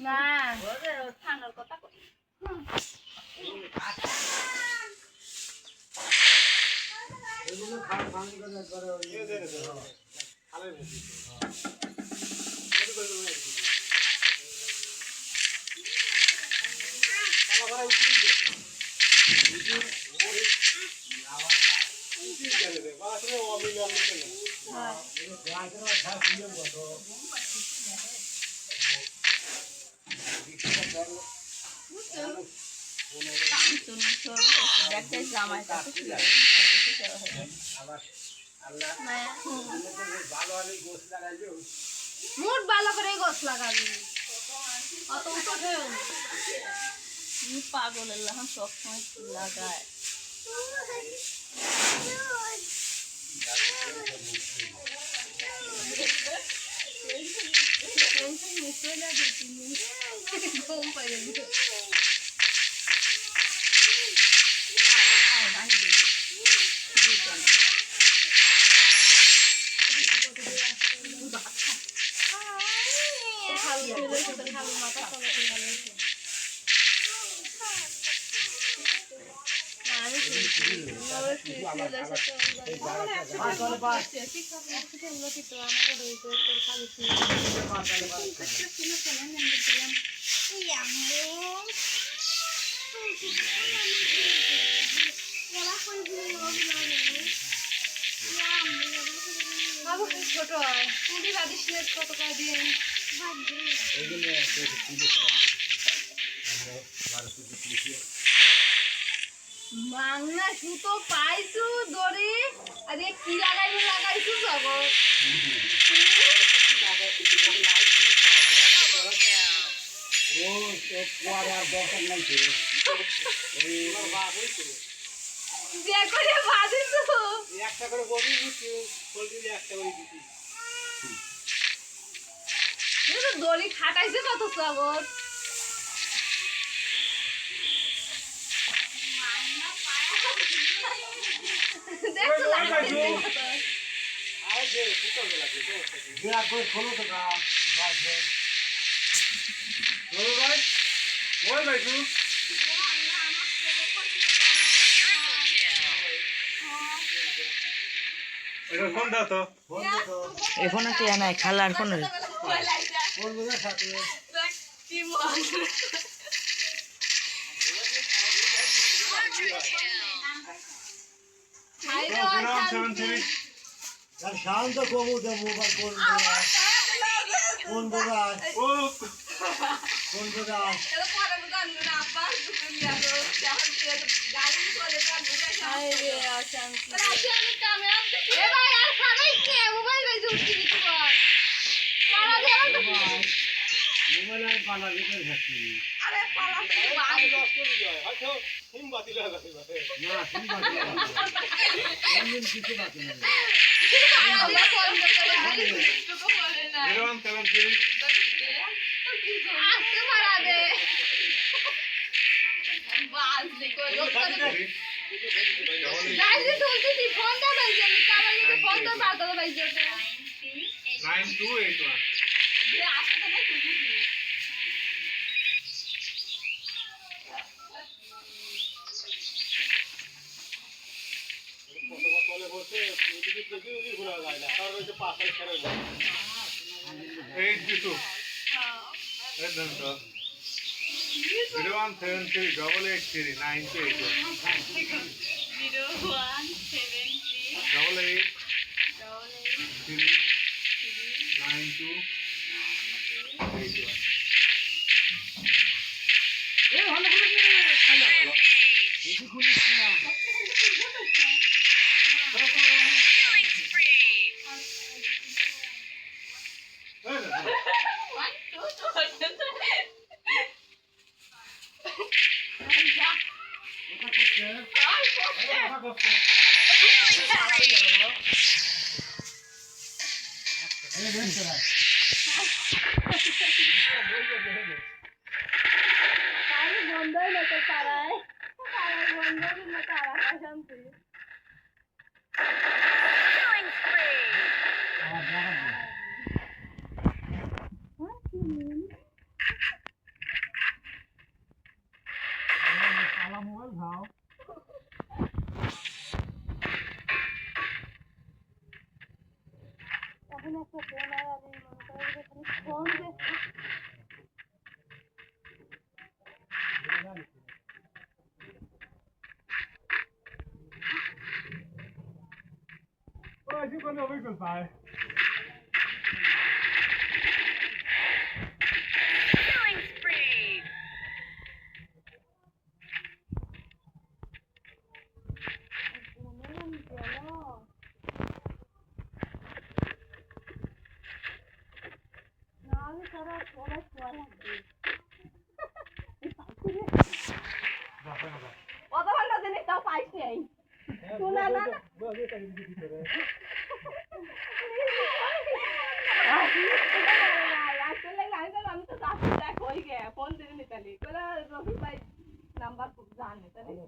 না ঠান্ডার কথা কই এগুলো খাওয়া পানি করে করে ইয়ে দে রে খালে বেশি কালা ভরা উঠি দে ওরে নাওয়া উঠি গেলে রে বাসরে ও মিলে হ্যাঁ এটা গাছরা খাস নিয়ম কত মুড ভালো করে গোছ লাগাবি অত উঠে পাগলের লাগাম সবসময় লাগায় ঘুম পাই ছোট হয় কুড়ি বাদিস কত করে দিয়ে বাংলা সুতো পাইছু দড়ি আরে কি লাগাইছু জগৎ ও তো কোয়ারা দরকার নাই তো ওই বাবা হইছে যে করে বাদিছু একটা করে বমি বুঝি বল দিলি একটা করে দিতি এটা দড়ি খাটাইছে কত জগৎ দেখছো লাগছে আরে যে কুতল লাগে তো বিয়া করে খোলো তো কা বাজে খোলো ভাই ওই ভাই তুই এটা ফোন দাও তো এই ফোন কি নাই খালার ফোন ফোন বুঝা সাথে কি মন শান্ত কমু দে মোবাইল কোন বোঝা ও কোন বোঝা এটা পরে বুঝান না আব্বা দুনিয়া তো চাহন দিয়ে গাড়ি চলে যান বুঝাই আই রে শান্তি রাখি আমি ক্যামেরা এ ভাই আর খানাই কে মোবাইল ভাই উঠছি কিছু বল পালা দে মোবাইল আর পালা দিতে থাকি আরে পালা তো ভাই দশ করে যায় হয়তো সিম বাতিল হয়ে গেছে না সিম বাতিল এমন কিছু বাতিল না আল্লাহ ফোন করে খালি কিছু বলে না এরকম তেমন কি আসতে পারা দে বাস দেখো লোক গাইলে চলতেছি ফোন দা ভাই আমি কাবার নিতে ফোন দা পাগল ভাই জোতে 9281 যে আসতে না তুমি চলে বসে এদিকে দেখি ওই ঘোরা যায় না কারণ ওই যে পাশের ছেড়ে যায় 82 হ্যাঁ দেন তো 0173883 92 ওই যে কোন অভিজ্ঞতা পায় কত ঘন্টা জিনিস তাও পাইছি এই শোনা না আমি তো যাচ্ছি দেখ হয়ে গে ফোন দিলি তাহলে রবি ভাই নাম্বার জানে তাহলে